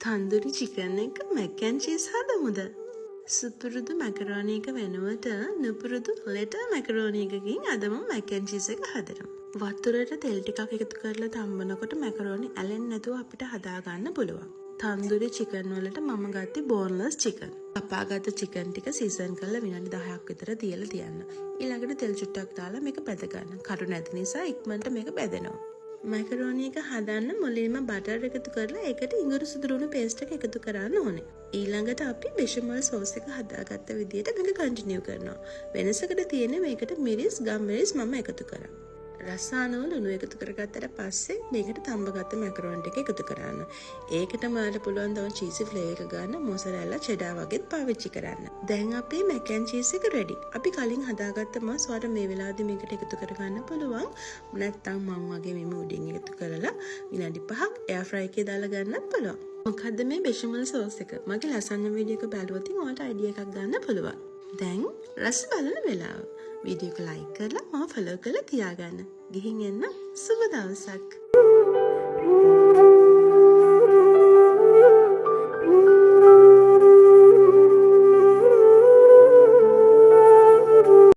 තන්දුරි chicken එක Mac and cheese හදමුද? සුපුරුදු මැකරෝනි එක වෙනුවට නුපුරුදු ලෙටර් මැකරෝනි එකකින් අද මම මැක් ඇන් චීස් එක හදනවා. වතුරට තෙල් ටිකක් එකතු කරලා තම්බනකොට මැකරෝනි ඇලෙන්නේ නැතුව අපිට හදා ගන්න පුළුවන්. තන්දුරි චිකන් වලට මම ගත්තේ බෝන්ලස් චිකන්. කපාගත්ත චිකන් ටික සීසන් කරලා විනාඩි 10ක් විතර තියලා තියන්න. ඊළඟට තෙල් චුට්ටක් දාලා මේක බැද ගන්න. කටු නැති නිසා ඉක්මනට මේක බැදෙනවා. මැකරෝනි එක හදන්න මුලින්ම බටර් එකතු කරලා ඒකට ඉඟුරු සුදුරුණු පේස්ට් එක එකතු කරන්න ඕනේ. ඊළඟට අපි බෙෂමල් සෝස් එක හදාගත්ත විදිහට මේක කන්ටිනියු කරනවා. වෙනසකට තියෙන්නේ මේකට මිරිස් ගම් මිරිස් මම එකතු කරා. රසායන ලුණු එකතු කරගත්තට පස්සේ මේකට තඹගත්ත මැකරෝනි ටික එකතු කරන්න. ඒකට මාළට පුළුවන් තව චීසි ෆ්ලේවර් එක ගන්න මොසරෙල්ලා චෙඩර් වගේත් පාවිච්චි කරන්න. දැන් අපේ මැක් ඇන් චීස් එක රෙඩි. අපි කලින් හදාගත්ත මස් වලට මේ වෙලාවේදී මේකට එකතු කරගන්න පුළුවන්. නැත්නම් මම වගේ මෙම උඩින් එකතු කරලා විනාඩි 5ක් එයාර් ෆ්‍රයි එකේ දාලා ගන්නත් පුළුවන්. මොකද්ද මේ බෙෂමල් සෝස් එක? මගේ ලසඤ්ඤා වීඩියෝ එක බැලුවොත් ඔයාලට අයිඩියා එකක් ගන්න පුළුවන්. දැන් රස බලන වෙලාව. වීඩියෝ එක ලයික් කරලා මම ෆලෝ කරලා තියාගන්න. ගිහින් එන්න සුබ දවසක්.